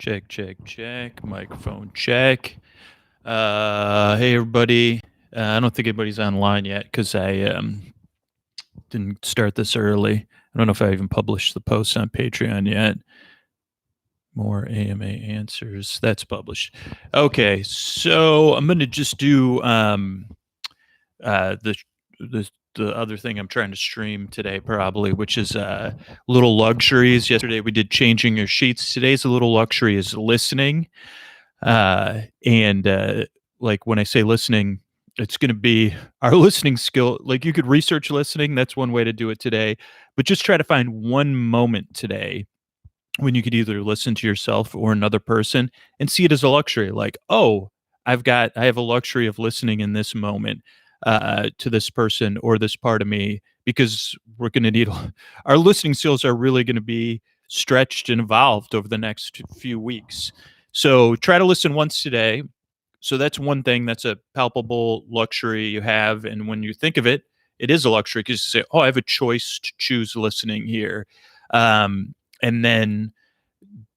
Check, check, check. Microphone check. Hey everybody. I don't think anybody's online yet because I didn't start this early. I don't know if I even published the post on Patreon yet. More AMA answers. That's published. Okay, so I'm gonna just do the the other thing I'm trying to stream today probably, which is little luxuries. Yesterday we did changing your sheets. Today's a little luxury is listening. And like when I say listening, it's going to be our listening skill. Like you could research listening. That's one way to do it today. But just try to find one moment today when you could either listen to yourself or another person and see it as a luxury. Like, oh, I have a luxury of listening in this moment to this person or this part of me because we're going to need our listening skills are really going to be stretched and evolved over the next few weeks. So try to listen once today. So that's one thing that's a palpable luxury you have. And when you think of it, it is a luxury because you say, oh, I have a choice to choose listening here. And then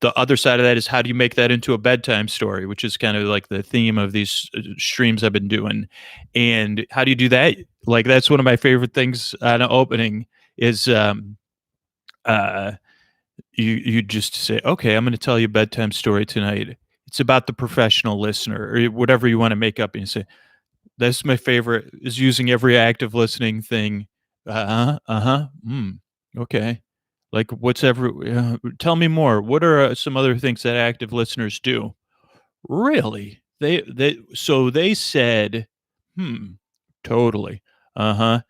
the other side of that is how do you make that into a bedtime story, which is kind of like the theme of these streams I've been doing. And how do you do that? Like that's one of my favorite things on an opening is uh, you just say, okay, I'm going to tell you a bedtime story tonight. It's about the professional listener or whatever you want to make up. And you say, that's my favorite is using every active listening thing. Okay. Like what's every, tell me more. What are some other things that active listeners do? Really? So they said, hmm, totally. Uh-huh.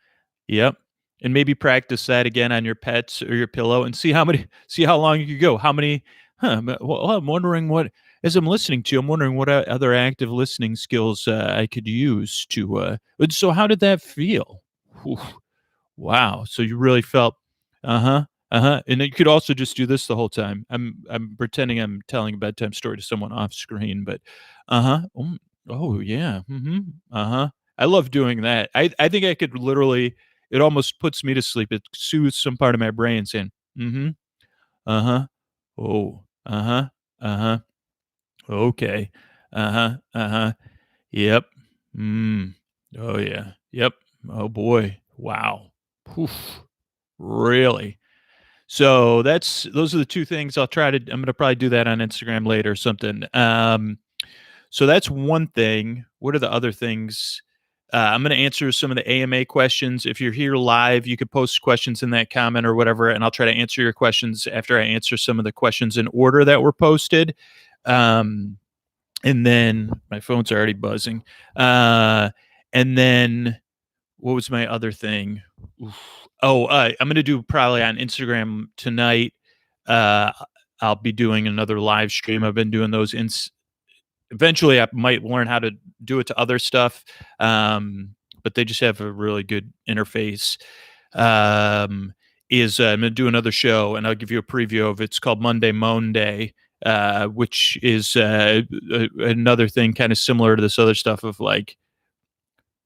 Yep. And maybe practice that again on your pets or your pillow and see how long you could go. How many, well, I'm wondering what, as I'm listening to you, I'm wondering what other active listening skills I could use to, so how did that feel? Whew. Wow. So you really felt, uh-huh, uh-huh. And then you could also just do this the whole time. I'm pretending I'm telling a bedtime story to someone off screen, but uh-huh. Oh yeah. Mm-hmm. Uh-huh. I love doing that. I think I could literally it almost puts me to sleep. It soothes some part of my brain saying, mm-hmm, uh-huh. Oh, uh-huh, uh-huh. Okay. Uh-huh, uh-huh. Yep. Mm. Oh yeah. Yep. Oh boy. Wow. Poof. Really? So those are the two things I'm gonna probably do that on Instagram later or something. So that's one thing. What are the other things? I'm going to answer some of the AMA questions. If you're here live, you could post questions in that comment or whatever, and I'll try to answer your questions after I answer some of the questions in order that were posted. Um, and then my phone's already buzzing. And then what was my other thing? Oof. Oh, I'm going to do probably on Instagram tonight. Uh, I'll be doing another live stream. I've been doing those eventually I might learn how to do it to other stuff. But they just have a really good interface. I'm going to do another show and I'll give you a preview of it. It's called Monday Moan Day, which is another thing kind of similar to this other stuff of like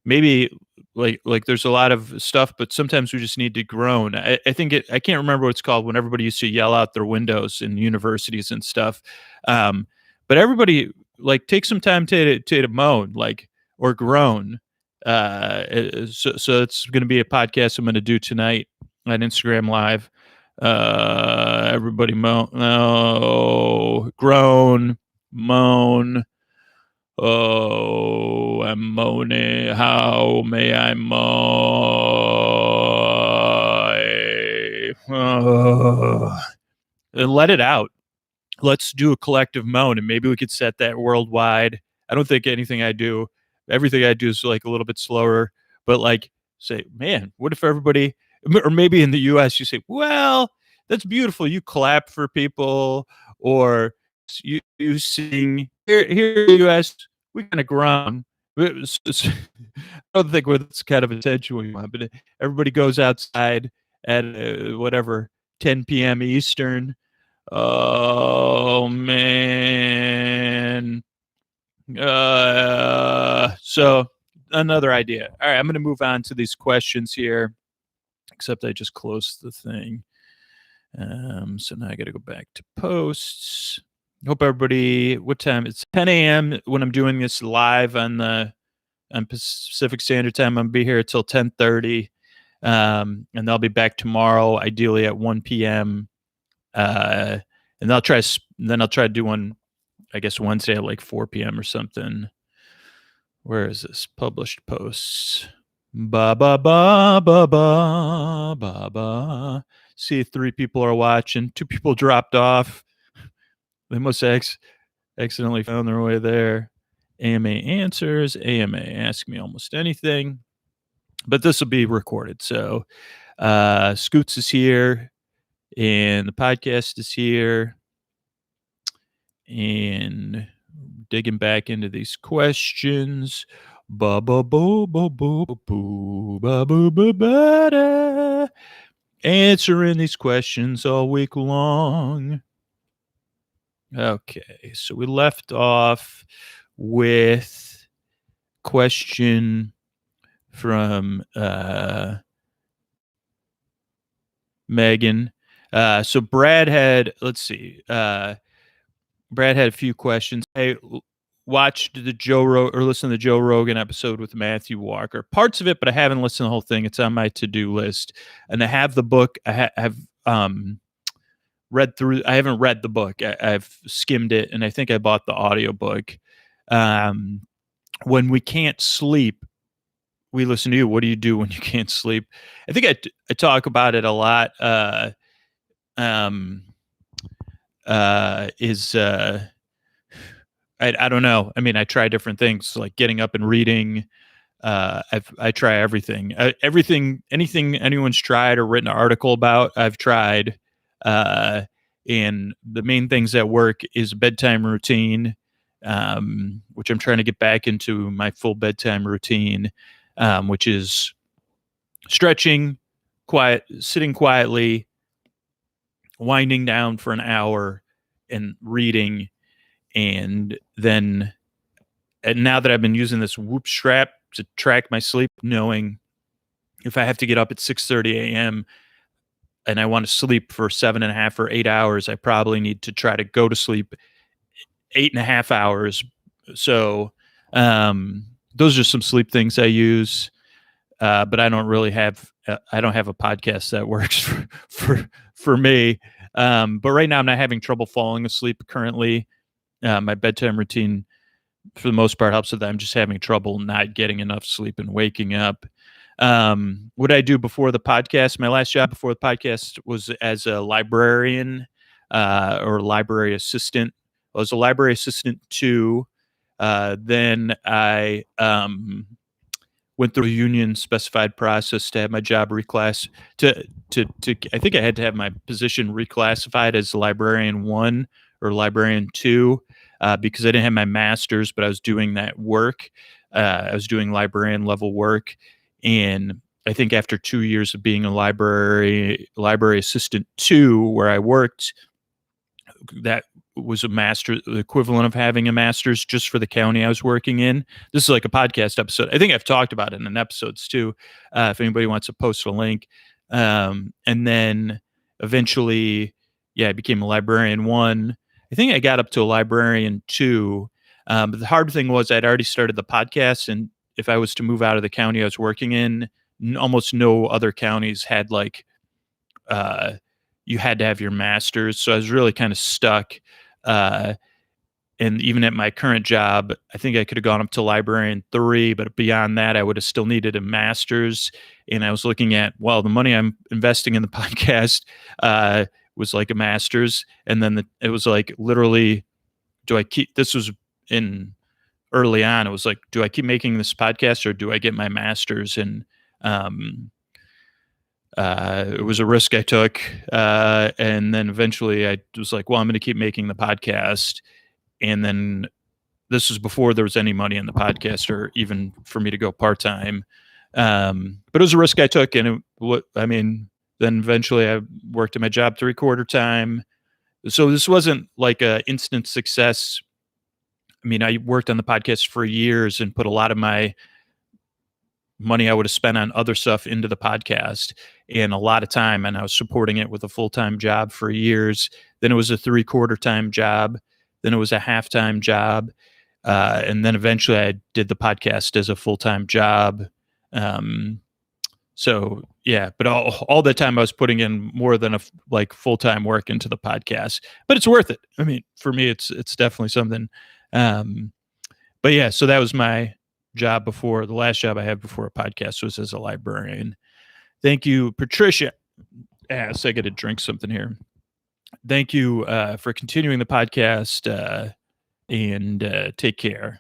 maybe like there's a lot of stuff, but sometimes we just need to groan. I think I can't remember what it's called when everybody used to yell out their windows in universities and stuff. But everybody like take some time to moan like or groan. So it's going to be a podcast I'm going to do tonight on Instagram Live. Everybody moan, no, groan, moan. Oh, I'm moaning. How may I moan? And let it out. Let's do a collective moan, and maybe we could set that worldwide. I don't think everything I do is like a little bit slower, but like say, man, what if everybody, or maybe in the US, you say, well, that's beautiful. You clap for people, or you sing. Here in the US, we kind of groan. I don't think it's kind of attention we want, but everybody goes outside at whatever 10 p.m. Eastern. Oh man. So another idea. All right, I'm going to move on to these questions here. Except I just closed the thing. So now I got to go back to posts. Hope everybody. What time? It's 10 a.m. when I'm doing this live on Pacific Standard Time. I'm gonna be here till 10:30, and I'll be back tomorrow, ideally at 1 p.m. And then I'll try to do one, I guess Wednesday at like 4 p.m. or something. Where is this? Published posts. Ba ba ba ba ba ba ba. See, 3 people are watching. 2 people dropped off. They must accidentally found their way there. AMA answers. AMA ask me almost anything. But this will be recorded. So Scoots is here, and the podcast is here, and digging back into these questions. Ba ba boo boo boo boo ba boo ba ba da. Answering these questions all week long. Okay, so we left off with question from Megan. So Brad had, let's see, Brad had a few questions. Hey, watched the listened to the Joe Rogan episode with Matthew Walker. Parts of it, but I haven't listened to the whole thing. It's on my to-do list. And I have the book. I have read through. I haven't read the book. I've skimmed it, and I think I bought the audiobook. When we can't sleep, we listen to you. What do you do when you can't sleep? I think I talk about it a lot. I don't know. I mean, I try different things like getting up and reading. I try everything. Anything anyone's tried or written an article about, I've tried. And the main things that work is bedtime routine, which I'm trying to get back into my full bedtime routine, which is stretching, sitting quietly, winding down for an hour, and reading. And then, and now that I've been using this Whoop strap to track my sleep, knowing if I have to get up at 6:30 a.m. and I want to sleep for 7.5 or 8 hours, I probably need to try to go to sleep 8.5 hours. So those are some sleep things I use, but I don't really have. I don't have a podcast that works for me. But right now, I'm not having trouble falling asleep currently. My bedtime routine, for the most part, helps with that. I'm just having trouble not getting enough sleep and waking up. What I do before the podcast, my last job before the podcast was as a librarian or library assistant. I was a library assistant too. Then I went through a union specified process to have my job reclass to I think I had to have my position reclassified as librarian 1 or librarian 2 because I didn't have my master's, but I was doing that work. I was doing librarian level work, and I think after 2 years of being a library assistant 2, where I worked, that was a master, the equivalent of having a master's just for the county I was working in. This is like a podcast episode. I think I've talked about it in episodes too. If anybody wants to post a link. And then eventually, I became a librarian 1. I think I got up to a librarian 2. But the hard thing was I'd already started the podcast, and if I was to move out of the county I was working in, almost no other counties had like, you had to have your master's. So I was really kind of stuck. And even at my current job, I think I could have gone up to librarian 3, but beyond that, I would have still needed a master's. And I was looking at, well, the money I'm investing in the podcast was like a master's. And then it was like, literally, this was in early on. It was like, do I keep making this podcast or do I get my master's? And it was a risk I took. And then eventually I was like, well, I'm going to keep making the podcast. And then this was before there was any money in the podcast or even for me to go part-time. But it was a risk I took. And then eventually I worked at my job 3/4 time. So this wasn't like a instant success. I mean, I worked on the podcast for years and put a lot of my money I would have spent on other stuff into the podcast and a lot of time. And I was supporting it with a full-time job for years. Then it was a 3/4 time job. then it was a half-time job, and then eventually I did the podcast as a full-time job. Um, so yeah, but all the time I was putting in more than like full-time work into the podcast, but it's worth it. I mean, for me, it's definitely something. Um, but yeah, so that was my job before. The last job I had before a podcast was as a librarian. Thank you, Patricia. Yes, I got to drink something here. Thank you for continuing the podcast, and take care.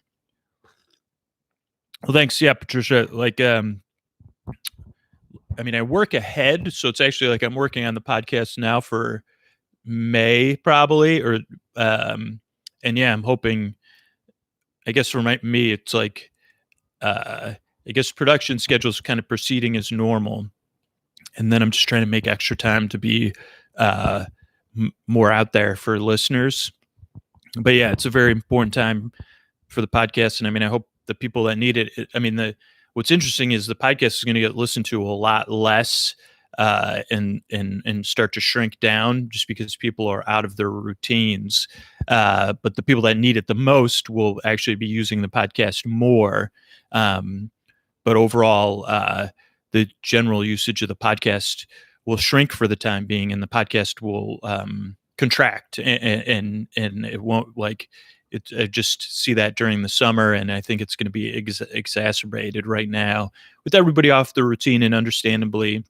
Well, thanks. Yeah, Patricia. Like, I mean, I work ahead, so it's actually like I'm working on the podcast now for May, probably, or and yeah, I'm hoping. I guess for me, it's like I guess production schedule's kind of proceeding as normal, and then I'm just trying to make extra time to be uh, more out there for listeners. But yeah, it's a very important time for the podcast, and I mean, I hope the people that need I mean, what's interesting is the podcast is going to get listened to a lot less, and start to shrink down just because people are out of their routines. But the people that need it the most will actually be using the podcast more. But overall, the general usage of the podcast will shrink for the time being, and the podcast will contract, and it won't like it. I just see that during the summer, and I think it's going to be exacerbated right now with everybody off the routine and understandably,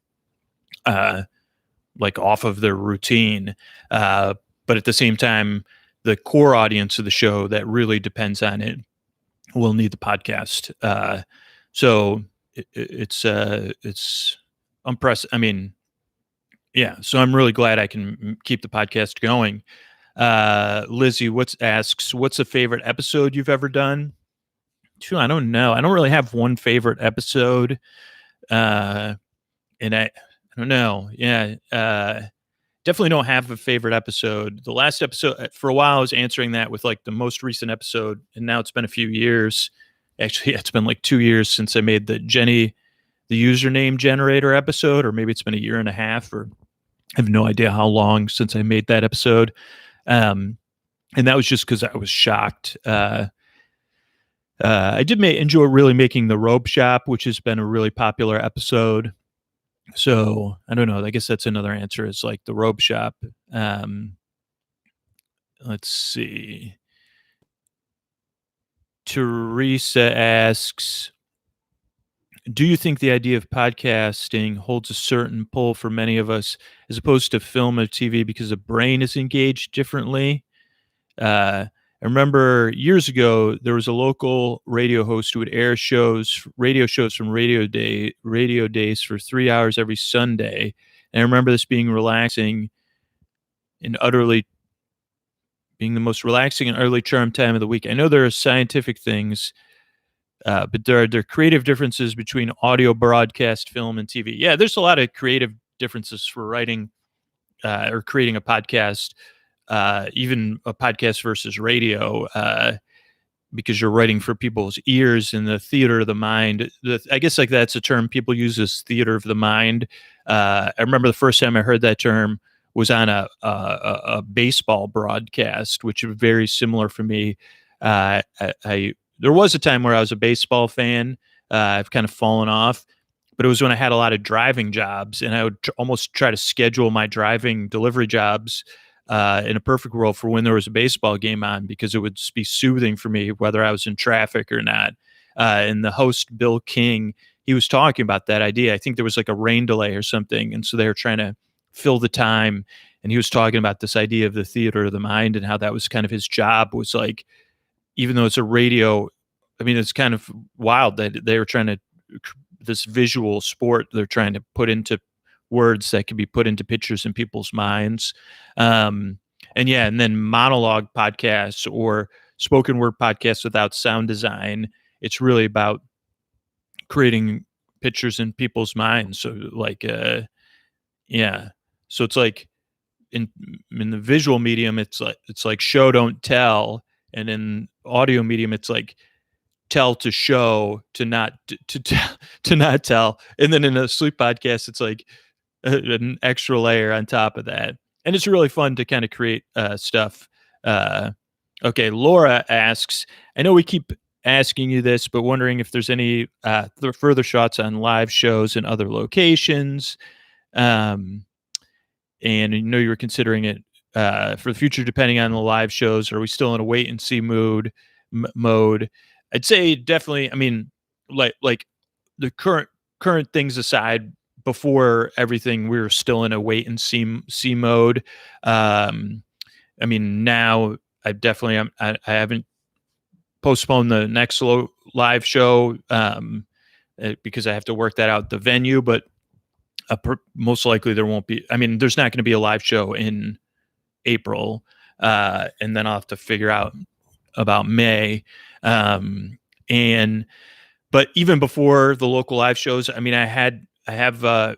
like off of their routine. But at the same time, the core audience of the show that really depends on it will need the podcast. So it's unprecedented. I mean, yeah. So I'm really glad I can keep the podcast going. Lizzie, asks, what's a favorite episode you've ever done? I don't know. I don't really have one favorite episode. And I don't know. Yeah. Definitely don't have a favorite episode. The last episode, for a while, I was answering that with like the most recent episode, and now it's been a few years. Actually, it's been like 2 years since I made the Jenny, the username generator episode, or maybe it's been a year and a half, or I have no idea how long since I made that episode. And that was just because I was shocked. I did enjoy really making the Robe Shop, which has been a really popular episode. So I don't know. I guess that's another answer. Is like the Robe Shop. Let's see. Teresa asks, do you think the idea of podcasting holds a certain pull for many of us as opposed to film or TV because the brain is engaged differently? I remember years ago, there was a local radio host who would air radio shows from radio days for 3 hours every Sunday. And I remember this being relaxing and being the most relaxing and utterly charmed time of the week. I know there are scientific things, but there are creative differences between audio broadcast, film, and TV. Yeah, there's a lot of creative differences for writing or creating a podcast, even a podcast versus radio, because you're writing for people's ears in the theater of the mind. I guess like that's a term people use, as theater of the mind. I remember the first time I heard that term was on a baseball broadcast, which is very similar for me. There was a time where I was a baseball fan. I've kind of fallen off, but it was when I had a lot of driving jobs, and I would almost try to schedule my driving delivery jobs in a perfect world for when there was a baseball game on, because it would be soothing for me whether I was in traffic or not. And the host, Bill King, he was talking about that idea. I think there was like a rain delay or something, and so they were trying to fill the time. And he was talking about this idea of the theater of the mind and how that was kind of his job, was like, even though it's a radio, I mean, it's kind of wild that they were trying to, this visual sport, they're trying to put into words that can be put into pictures in people's minds. And yeah, and then monologue podcasts or spoken word podcasts without sound design, it's really about creating pictures in people's minds. So like, yeah. So it's like in the visual medium, it's like show, don't tell. And in audio medium, it's like tell to show, to not to not tell. And then in a sleep podcast, it's like an extra layer on top of that. And it's really fun to kind of create stuff Okay, Laura asks, I know we keep asking you this, but wondering if there's any further shots on live shows in other locations. Um, and you know you were considering it for the future, depending on the live shows. Are we still in a wait and see mode? I'd say definitely. I mean, like the current things aside, before everything, we were still in a wait and see mode. Um, I mean, now I definitely I haven't postponed the next live show because I have to work that out the venue, but most likely there won't be. I mean, there's not going to be a live show in April, and then I'll have to figure out about May. And but even before the local live shows, I mean, I have a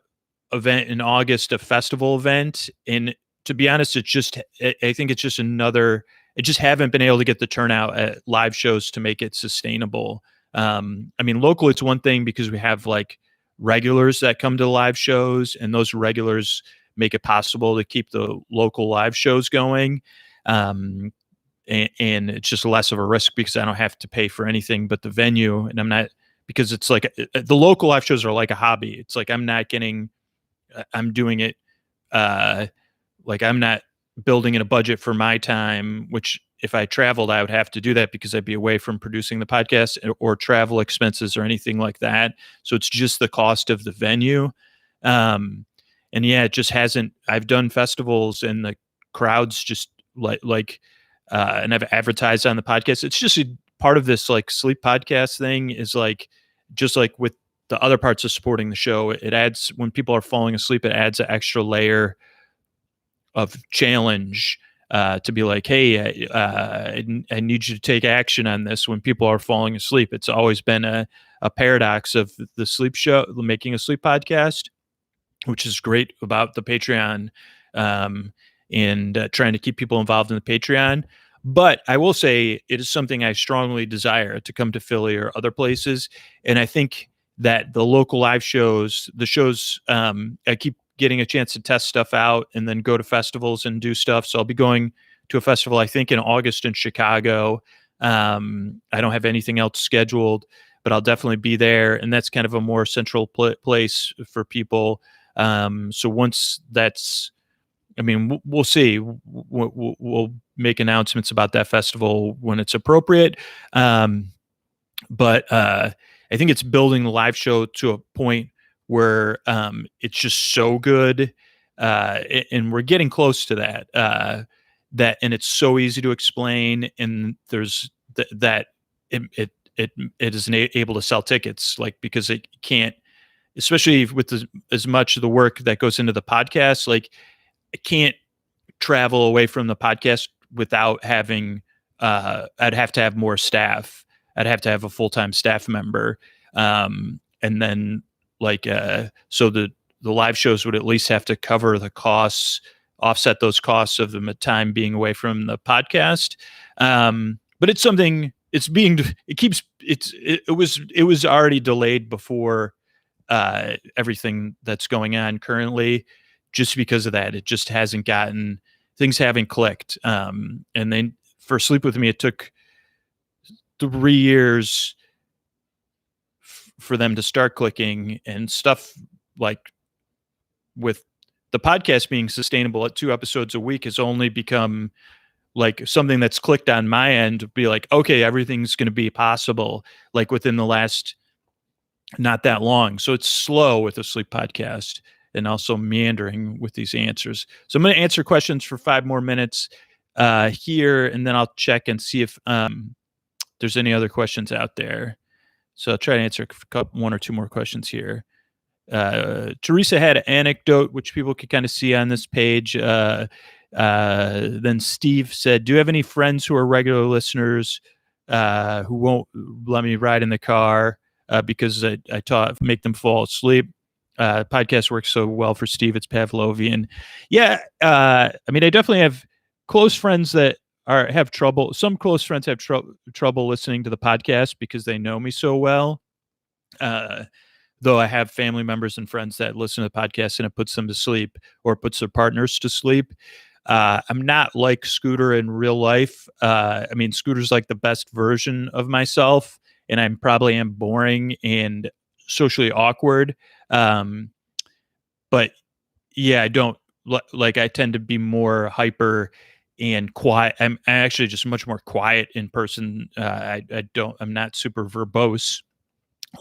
event in August, a festival event, and to be honest, I think it's just another. I just haven't been able to get the turnout at live shows to make it sustainable. I mean, local it's one thing because we have like regulars that come to live shows, and those regulars make it possible to keep the local live shows going. Um, and it's just less of a risk because I don't have to pay for anything but the venue, and I'm not because it's like the local live shows are like a hobby. It's like I'm doing it uh, like I'm not building in a budget for my time, which if I traveled, I would have to do that because I'd be away from producing the podcast or travel expenses or anything like that. So it's just the cost of the venue. Um, and yeah, it just hasn't. I've done festivals and the crowds just and I've advertised on the podcast. It's just a part of this like sleep podcast thing is like just like with the other parts of supporting the show. It adds when people are falling asleep. It adds an extra layer of challenge to be like, hey, I need you to take action on this when people are falling asleep. It's always been a paradox of the sleep show, making a sleep podcast, which is great about the Patreon and trying to keep people involved in the Patreon. But I will say it is something I strongly desire to come to Philly or other places. And I think that the local live shows, the shows, I keep getting a chance to test stuff out and then go to festivals and do stuff. So I'll be going to a festival, I think, in August in Chicago. I don't have anything else scheduled, but I'll definitely be there. And that's kind of a more central place for people. So once that's, I mean, we'll see. We'll make announcements about that festival when it's appropriate. But I think it's building the live show to a point where it's just so good, and we're getting close to that. And it's so easy to explain, and there's that it isn't able to sell tickets, like because it can't, especially with as much of the work that goes into the podcast. Like I can't travel away from the podcast without having. I'd have to have more staff. I'd have to have a full-time staff member, and then so the live shows would at least have to cover the costs, offset those costs of the time being away from the podcast. But it's something. It was already delayed before everything that's going on currently, just because of that. It just hasn't gotten things haven't clicked. And then for Sleep With Me, it took 3 years for them to start clicking, and stuff like with the podcast being sustainable at 2 episodes a week has only become like something that's clicked on my end to be like, okay, everything's going to be possible like within the last not that long. So it's slow with the sleep podcast and also meandering with these answers. So I'm going to answer questions for 5 more minutes here, and then I'll check and see if there's any other questions out there. So I'll try to answer one or two more questions here. Teresa had an anecdote, which people could kind of see on this page. Then Steve said, do you have any friends who are regular listeners who won't let me ride in the car because I make them fall asleep? Podcast works so well for Steve. It's Pavlovian. Yeah. I mean, I definitely have close friends that have trouble. Some close friends have trouble listening to the podcast because they know me so well. Though I have family members and friends that listen to the podcast and it puts them to sleep or puts their partners to sleep. I'm not like Scooter in real life. I mean, Scooter's like the best version of myself, and I'm probably am boring and socially awkward. Um, but yeah, I don't like. I tend to be more hyper and quiet. I'm actually just much more quiet in person. I don't. I'm not super verbose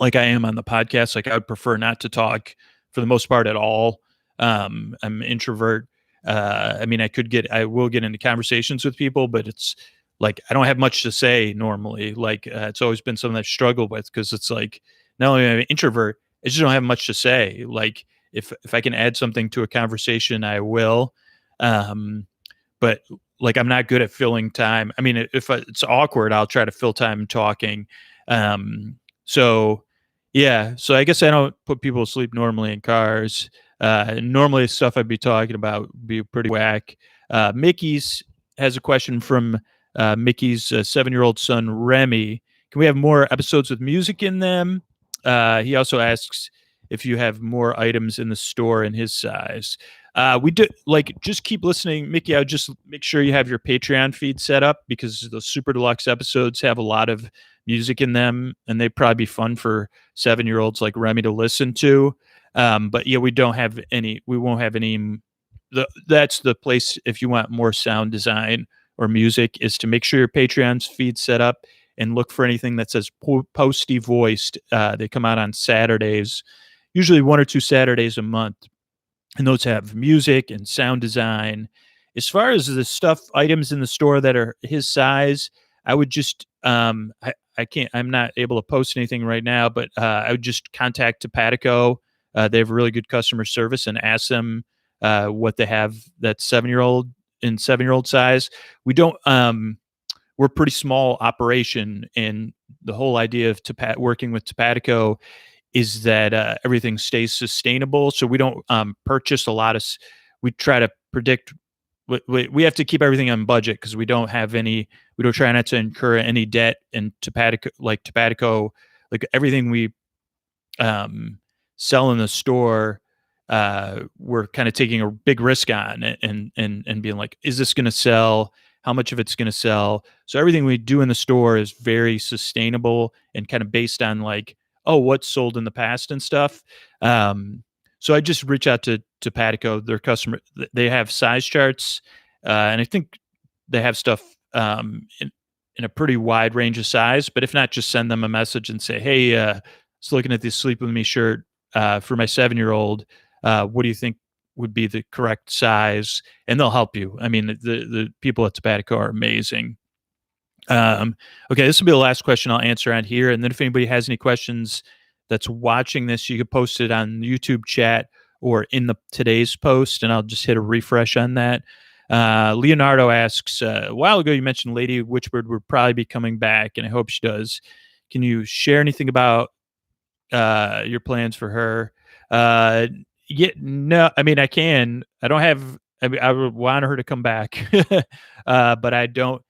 like I am on the podcast. Like I would prefer not to talk for the most part at all. I'm an introvert. I mean, I will get into conversations with people, but it's like I don't have much to say normally. Like it's always been something I've struggled with because it's like not only am I an introvert, I just don't have much to say. Like if I can add something to a conversation, I will. Um, but like I'm not good at filling time. I mean, if it's awkward, I'll try to fill time talking. Um, so yeah, so I guess I don't put people to sleep normally in cars. Normally, stuff I'd be talking about would be pretty whack. Mickey's has a question from Mickey's 7-year-old son Remy. Can we have more episodes with music in them? He also asks if you have more items in the store in his size. We do like just keep listening, Mickey. I would just make sure you have your Patreon feed set up because the super deluxe episodes have a lot of music in them, and they'd probably be fun for 7-year-olds like Remy to listen to. But yeah, we don't have any. We won't have any. That's the place if you want more sound design or music is to make sure your Patreon's feed set up and look for anything that says Posty Voiced. They come out on Saturdays, usually 1 or 2 Saturdays a month, and those have music and sound design. As far as the stuff items in the store that are his size, I would just I can't I'm not able to post anything right now, but I would just contact Topatico. They have really good customer service and ask them what they have that 7-year-old size. We don't we're a pretty small operation, and the whole idea of working with Topatico is that everything stays sustainable. So we don't purchase a lot of. We try to predict. We have to keep everything on budget because we don't have any. We don't try not to incur any debt. And Topatico, like everything we sell in the store, we're kind of taking a big risk on and being like, is this going to sell? How much of it's going to sell? So everything we do in the store is very sustainable and kind of based on like, oh, what's sold in the past and stuff. So I just reach out to Patico, their customer. They have size charts, and I think they have stuff in a pretty wide range of size. But if not, just send them a message and say, hey, just looking at this Sleep With Me shirt for my 7-year-old. What do you think would be the correct size? And they'll help you. I mean, the people at Topatico are amazing. Okay, this will be the last question I'll answer on here. And then if anybody has any questions that's watching this, you could post it on YouTube chat or in the today's post, and I'll just hit a refresh on that. Leonardo asks, a while ago you mentioned Lady Witchbird would probably be coming back, and I hope she does. Can you share anything about your plans for her? Yeah, no, I mean I can. I don't have. I mean, I would want her to come back, but I don't.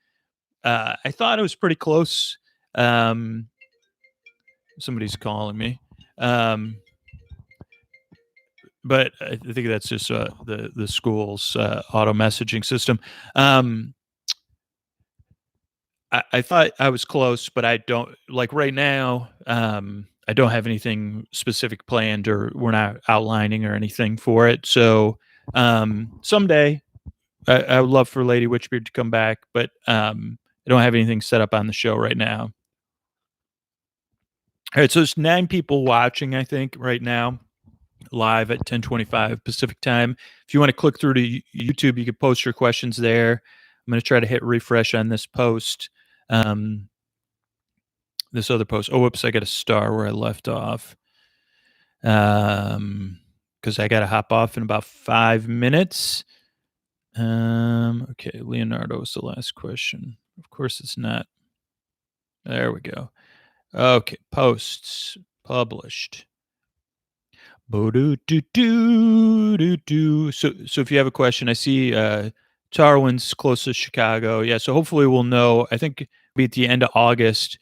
I thought it was pretty close. Um, Somebody's calling me, um, but I think that's just the school's auto messaging system. Um, I thought I was close, but I don't like right now. I don't have anything specific planned, or we're not outlining or anything for it. So someday, I would love for Lady Witchbeard to come back, but I don't have anything set up on the show right now. All right, so there's 9 people watching, I think, right now, live at 10:25 Pacific time. If you want to click through to YouTube, you can post your questions there. I'm going to try to hit refresh on this post. This other post. Oh, whoops! I got a star where I left off. Because I got to hop off in about 5 minutes. Okay, Leonardo is the last question. Of course, it's not. There we go. Okay, posts published. So if you have a question, I see Tarwin's close to Chicago. Yeah, so hopefully we'll know. I think be at the end of August,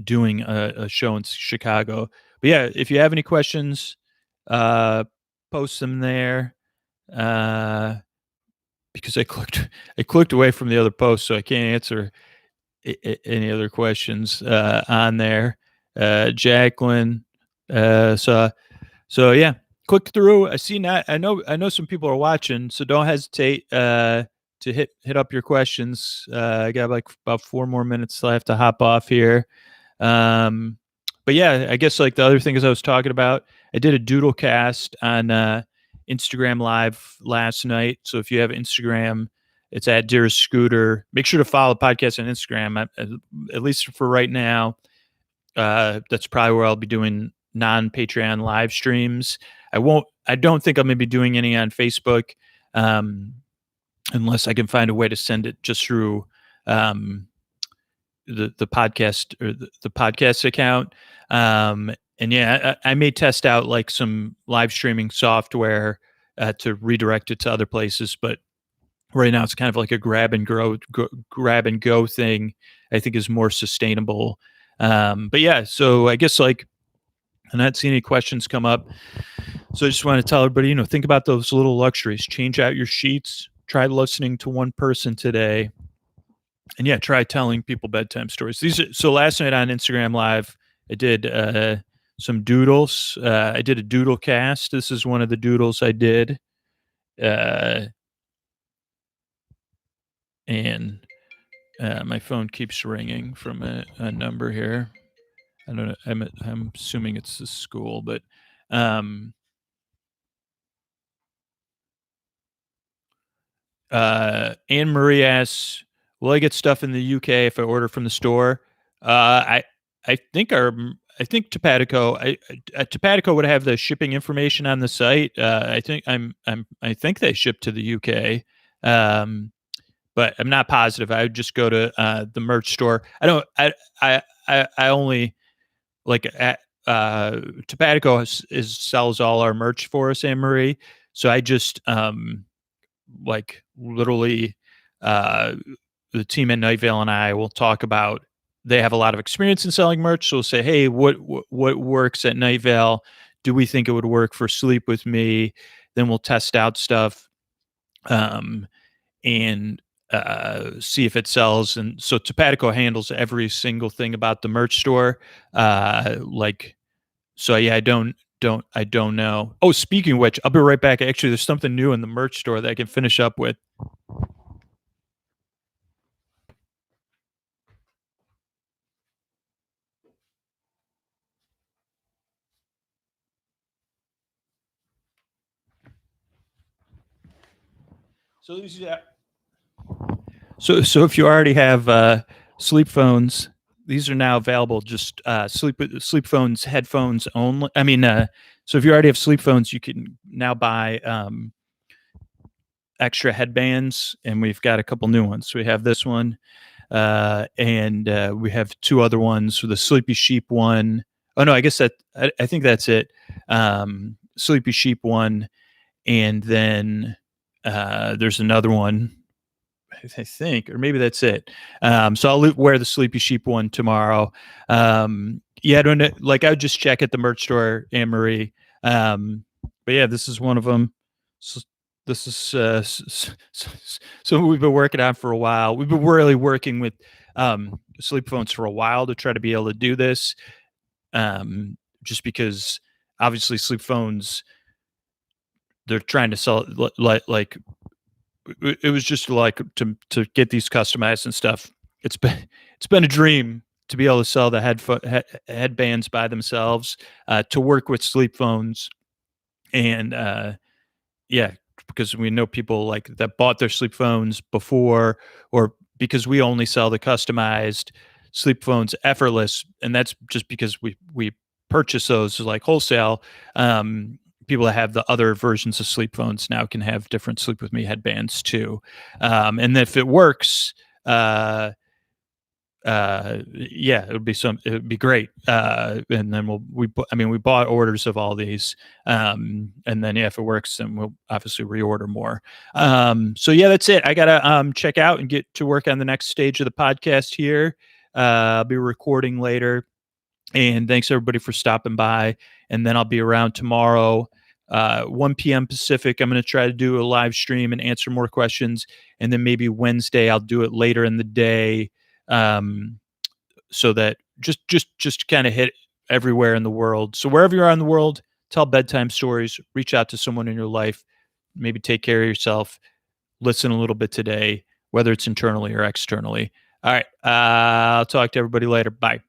doing a show in Chicago. But yeah, if you have any questions, post them there. because I clicked away from the other post, so I can't answer any other questions on there. Jacqueline, so yeah, click through. I know some people are watching, so don't hesitate to hit up your questions. I got like about 4 more minutes till I have to hop off here. Um, but yeah, I guess like the other thing is I was talking about, I did a doodle cast on Instagram Live last night. So if you have Instagram, it's at Dearest Scooter. Make sure to follow the podcast on Instagram, at least for right now. That's probably where I'll be doing non-Patreon live streams. I don't think I'm going to be doing any on Facebook, um, unless I can find a way to send it just through um, the podcast or the podcast account. And yeah, I may test out like some live streaming software to redirect it to other places, but right now it's kind of like a grab and go thing. I think is more sustainable. But yeah, so I guess like I'm not seeing any questions come up. So I just want to tell everybody, think about those little luxuries. Change out your sheets. Try listening to one person today. And yeah, try telling people bedtime stories. So last night on Instagram Live, I did some doodles. I did a doodle cast. This is one of the doodles I did. And my phone keeps ringing from a number here. I don't know. I'm assuming it's the school, but Anne Marie asks, "Will I get stuff in the UK if I order from the store?" I think I think Topatico Topatico would have the shipping information on the site. I think they ship to the UK. But I'm not positive. I would just go to the merch store. I don't. I only like at Topatico sells all our merch for us, Anne Marie. So I just like literally the team at Night Vale and I will talk about. They have a lot of experience in selling merch, so we'll say, "Hey, what works at Night Vale? Do we think it would work for Sleep with Me?" Then we'll test out stuff. And see if it sells. And so Topatico handles every single thing about the merch store. So yeah, I don't know. Oh, speaking of which, I'll be right back. Actually, there's something new in the merch store that I can finish up with. So these, yeah. So if you already have sleep phones, these are now available. Just sleep phones, headphones only. I mean, so if you already have sleep phones, you can now buy extra headbands, and we've got a couple new ones. So we have this one, and we have two other ones. So the Sleepy Sheep one. Oh no, I guess I think that's it. Sleepy Sheep one, and then there's another one. I think, or maybe that's it. So I'll wear the Sleepy Sheep one tomorrow. Yeah, I don't know. Like I would just check at the merch store, Anne Marie. But yeah, this is one of them. So this is so we've been working on for a while. We've been really working with sleep phones for a while to try to be able to do this. Just because obviously sleep phones, they're trying to sell like it was just like to get these customized and stuff. It's been a dream to be able to sell the headbands by themselves, to work with sleep phones, and yeah, because we know people like that bought their sleep phones before, or because we only sell the customized sleep phones effortless, and that's just because we purchase those like wholesale. People that have the other versions of sleep phones now can have different Sleep with Me headbands too. And if it works, yeah, it would be great. And then we bought orders of all these. And then yeah, if it works, then we'll obviously reorder more. So yeah, that's it. I gotta check out and get to work on the next stage of the podcast here. I'll be recording later. And thanks everybody for stopping by. And then I'll be around tomorrow 1 p.m. Pacific, I'm going to try to do a live stream and answer more questions. And then maybe Wednesday, I'll do it later in the day, so that just kind of hit everywhere in the world. So wherever you are in the world, tell bedtime stories, reach out to someone in your life, maybe take care of yourself, listen a little bit today, whether it's internally or externally. All right. I'll talk to everybody later. Bye.